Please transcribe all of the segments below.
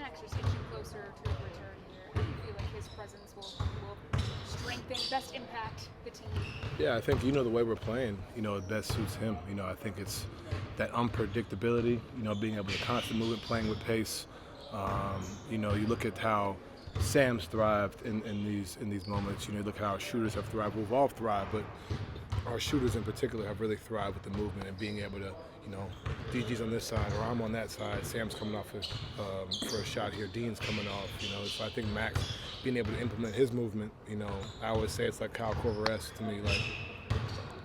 Max just inching closer to a return here, how do you feel like his presence will strengthen, best impact the team? Yeah, I think, the way we're playing, it best suits him. I think it's that unpredictability, being able to constant movement, playing with pace. You look at how Sam's thrived in these moments. You look at how our shooters have thrived. We've all thrived, but our shooters in particular have really thrived with the movement and being able to, DG's on this side or I'm on that side. Sam's coming off for a shot here. Dean's coming off. So I think Max being able to implement his movement. I always say it's like Kyle Korver-esque to me, like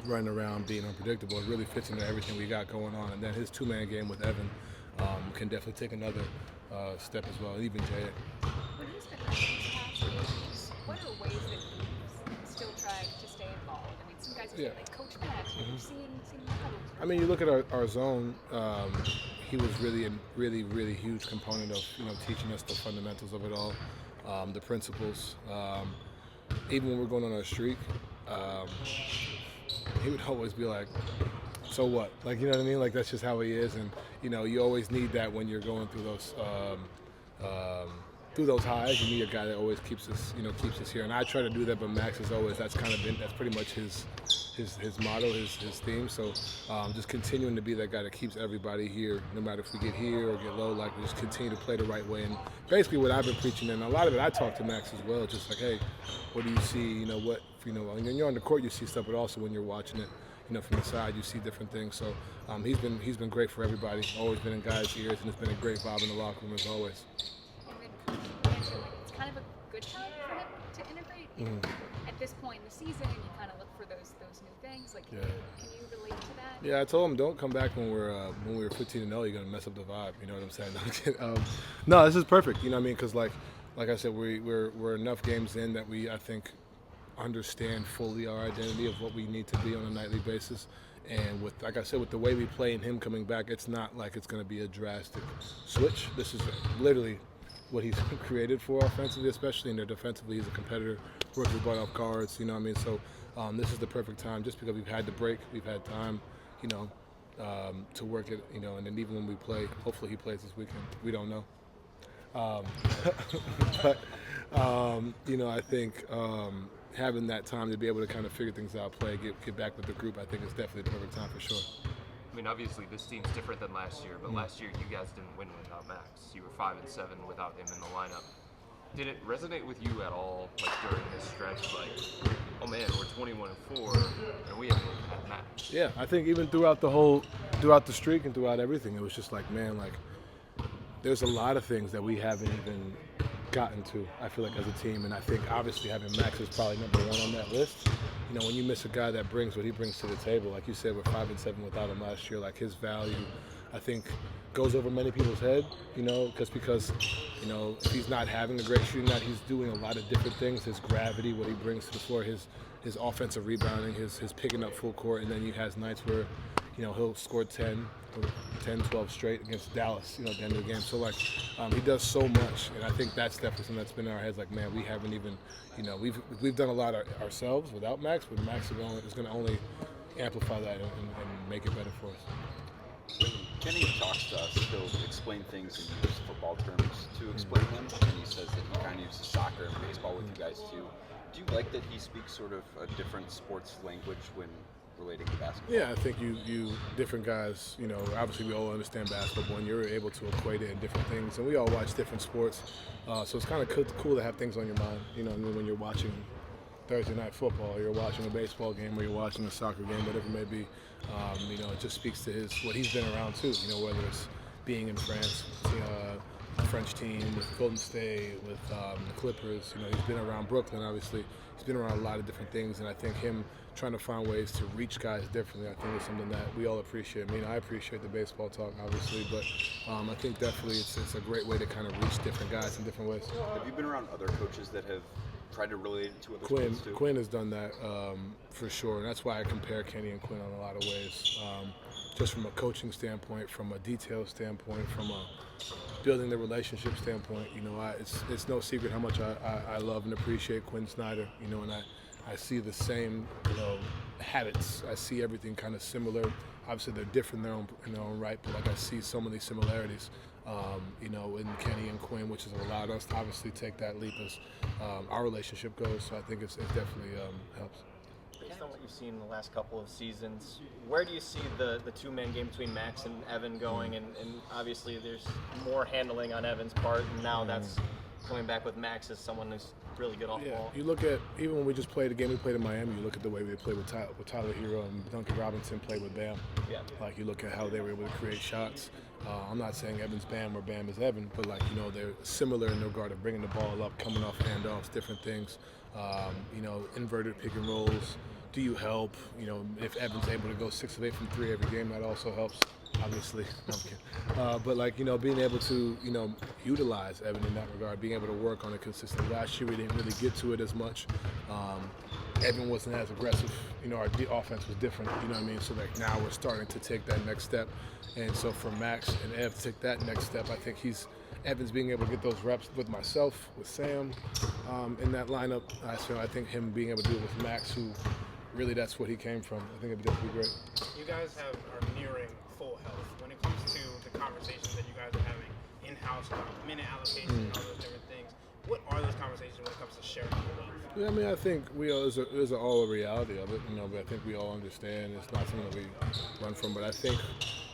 running around, being unpredictable. It really fits into everything we got going on. And then his two-man game with Evan can definitely take another step as well. Even Jay. When he's been out these past games, what are ways that he's still tried to stay involved? I mean, some guys are saying, like Coach Max, we've seen huddles. I mean, you look at our zone. He was really a really huge component of teaching us the fundamentals of it all, the principles. Even when we're going on our streak, he would always be like, "So what?" Like, you know what I mean? Like, that's just how he is, and you always need that when you're going through those highs. You need a guy that always keeps us here. And I try to do that, but Max is always that's pretty much his motto, his theme. So just continuing to be that guy that keeps everybody here, no matter if we get here or get low. Like, we just continue to play the right way. And basically, what I've been preaching, and a lot of it, I talk to Max as well. Just like, hey, what do you see? When you're on the court, you see stuff, but also when you're watching it. From the side, you see different things. So he's been great for everybody. Always been in guys' ears, and it's been a great vibe in the locker room as always. And then it's kind of a good time for him to integrate. At this point in the season, and you kind of look for those new things. Like, can you relate to that? Yeah, I told him don't come back when we were 15-0. You're gonna mess up the vibe. You know what I'm saying? No, this is perfect. You know what I mean? Because like I said, we're enough games in that I think understand fully our identity of what we need to be on a nightly basis. And with, like I said, with the way we play and him coming back, it's not like it's going to be a drastic switch. This is literally what he's created for offensively, especially, and defensively. He's a competitor, works his butt off guards, you know what I mean? So this is the perfect time just because we've had the break, we've had time, to work it, and then even when we play, hopefully he plays this weekend. We don't know. But, I think having that time to be able to kind of figure things out, play, get back with the group, I think is definitely the perfect time for sure. I mean, obviously this team's different than last year, but last year you guys didn't win without Max. You were 5-7 without him in the lineup. Did it resonate with you at all, like during this stretch, like, oh man, we're 21-4 and we haven't even had Max? Yeah, I think even throughout the streak and throughout everything, it was just like, man, like there's a lot of things that we haven't even gotten to, I feel like, as a team, and I think obviously having Max is probably number one on that list. When you miss a guy that brings what he brings to the table, like you said, we're 5-7 without him last year, like his value, I think, goes over many people's head, because if he's not having a great shooting night, he's doing a lot of different things. His gravity, what he brings to the floor, his offensive rebounding, his picking up full court, and then he has nights where, he'll score 10, 12 straight against Dallas, at the end of the game. So, like, he does so much, and I think that's definitely something that's been in our heads. Like, man, we haven't even, we've done a lot ourselves without Max, but Max is going to only amplify that and make it better for us. When Kenny talks to us, he'll explain things in use football terms to explain them, and he says that he kind of uses soccer and baseball with you guys too. Do you like that he speaks sort of a different sports language when relating to basketball? Yeah, I think you different guys, obviously we all understand basketball and you're able to equate it in different things, and we all watch different sports, so it's kind of cool to have things on your mind, when you're watching Thursday night football, or you're watching a baseball game, or you're watching a soccer game, whatever it may be. It just speaks to what he's been around too, whether it's being in France, the French team, with Golden State, with the Clippers. He's been around Brooklyn, obviously. He's been around a lot of different things, and I think him trying to find ways to reach guys differently, I think, is something that we all appreciate. I mean, I appreciate the baseball talk, obviously, but I think definitely it's a great way to kind of reach different guys in different ways. Have you been around other coaches that have tried to relate it to other sports too? Quinn has done that for sure, and that's why I compare Kenny and Quinn on a lot of ways. Just from a coaching standpoint, from a detail standpoint, from a building the relationship standpoint, it's no secret how much I love and appreciate Quinn Snyder, and I see the same, habits. I see everything kind of similar. Obviously, they're different in their own right, but like I see so many similarities. you know, in Kenny and Quinn, which has allowed us to obviously take that leap as our relationship goes. So I think it definitely helps. Based on what you've seen in the last couple of seasons, where do you see the two-man game between Max and Evan going? And obviously there's more handling on Evan's part, and now that's coming back with Max as someone who's really good off ball. You look at, even when we just played the game we played in Miami, you look at the way we played with Tyler Hero and Duncan Robinson played with Bam. Yeah. Like, you look at how they were able to create shots. I'm not saying Evan's Bam or Bam is Evan, but, like, you know, they're similar in regard of bringing the ball up, coming off handoffs, different things. You know, inverted pick and rolls. Do you help? You know, if Evan's able to go 6 of 8 from 3 every game, that also helps, obviously. No, I'm kidding. But, like, you know, being able to, you know, utilize Evan in that regard, being able to work on it consistently. Last year we didn't really get to it as much. Evan wasn't as aggressive. You know, our offense was different. You know what I mean? So, like, now we're starting to take that next step. And so for Max and Ev to take that next step, I think Evan's being able to get those reps with myself, with Sam in that lineup. So I think him being able to do it with Max, who really that's what he came from. I think it'd definitely be great. You guys are nearing full health when it comes to the conversations that you guys are having in-house about minute allocation and all those different things. What are those conversations when it comes to sharing the love? Yeah, I mean, I think there's all a reality of it, you know, but I think we all understand it's not something that we run from. But I think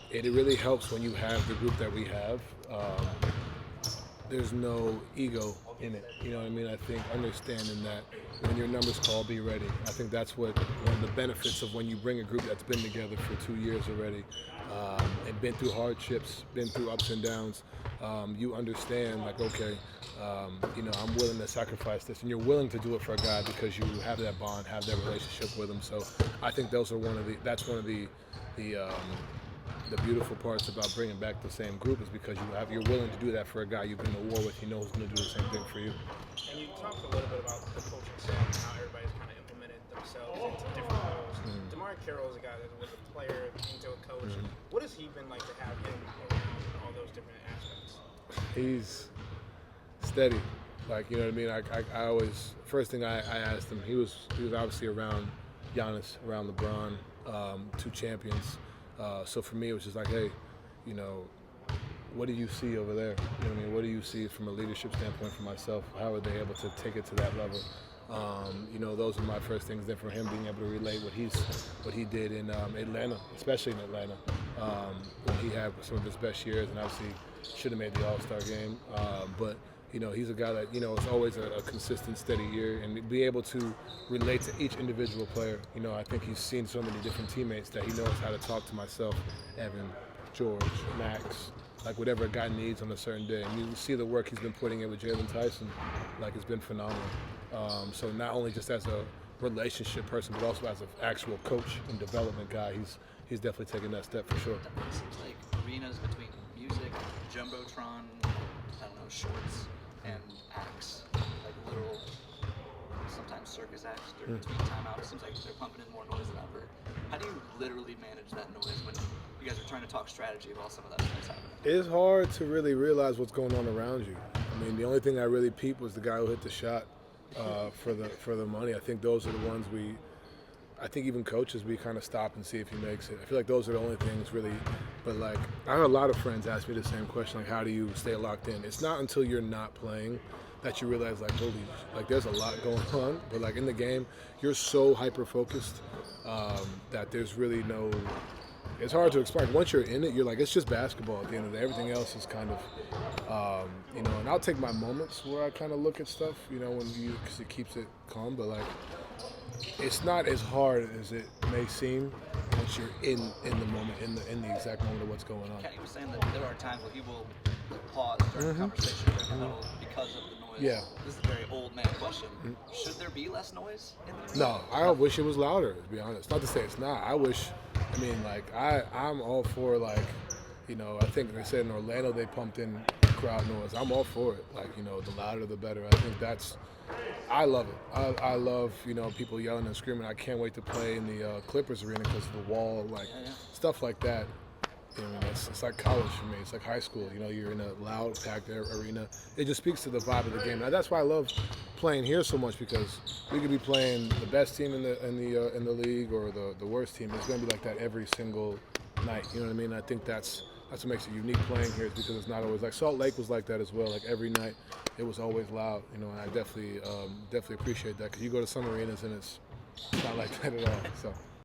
it really helps when you have the group that we have. There's no ego in it. You know what I mean? I think understanding that when your number's called, be ready. I think that's one of the benefits of when you bring a group that's been together for 2 years already and been through hardships, been through ups and downs. You understand, like, okay, you know, I'm willing to sacrifice this, and you're willing to do it for a guy because you have that bond, have that relationship with him. So I think that's one of the beautiful parts about bringing back the same group is because you're willing to do that for a guy you've been to war with. You know who's going to do the same thing for you. And you talked a little bit about the coaching staff and how everybody's kind of implemented themselves into different roles. Demar Carroll is a guy that was a player into a coach. What has he been like to have him around all those different aspects? He's steady. Like, you know what I mean? I always, first thing I asked him, he was obviously around Giannis, around LeBron, 2 champions. So for me, it was just like, hey, you know, what do you see over there? You know what I mean? What do you see from a leadership standpoint for myself? How are they able to take it to that level? You know, those are my first things. Then for him being able to relate what he did in Atlanta, especially in Atlanta, when he had some of his best years, and obviously should have made the All-Star game. But you know, he's a guy that, you know, it's always a consistent, steady year, and be able to relate to each individual player. You know, I think he's seen so many different teammates that he knows how to talk to myself, Evan, George, Max, like whatever a guy needs on a certain day. And you see the work he's been putting in with Jalen Tyson, like, it's been phenomenal. So not only just as a relationship person, but also as an actual coach and development guy, he's definitely taking that step for sure. Definitely seems like arenas between music, Jumbotron, I don't know, shorts, and acts, like literal, sometimes circus acts during between timeouts. It seems like they're pumping in more noise than ever. How do you literally manage that noise when you guys are trying to talk strategy while some of that stuff's happening? It's hard to really realize what's going on around you. I mean, the only thing I really peeped was the guy who hit the shot for the money. I think those are the ones I think even coaches, we kind of stop and see if he makes it. I feel like those are the only things really. But, like, I have a lot of friends ask me the same question, like, how do you stay locked in? It's not until you're not playing that you realize, like, holy, like, there's a lot going on. But, like, in the game, you're so hyper-focused that there's really no, it's hard to explain. Once you're in it, you're like, it's just basketball at the end of the day. Everything else is kind of, you know, and I'll take my moments where I kind of look at stuff, you know, because it keeps it calm. But, like, it's not as hard as it may seem once you're in the moment, in the exact moment of what's going on. Kenny was saying that there are times where he will pause during a conversation during the huddle because of the noise. Yeah. This is a very old man question. Should there be less noise in the arena? No, I wish it was louder, to be honest. Not to say it's not. I mean, like, I'm all for, like, you know, I think they said in Orlando they pumped in crowd noise. I'm all for it. Like, you know, the louder the better. I think I love it. I love, you know, people yelling and screaming. I can't wait to play in the Clippers arena because of the wall, like, stuff like that. You know, it's like college for me. It's like high school. You know, you're in a loud, packed arena. It just speaks to the vibe of the game. Now, that's why I love playing here so much, because we could be playing the best team in the league or the worst team. It's going to be like that every single night. You know what I mean? I think that's That's what makes it unique playing here, is because it's not always like Salt Lake was like that as well. Like every night, it was always loud, you know. And I definitely appreciate that, because you go to some arenas and it's not like that at all. So.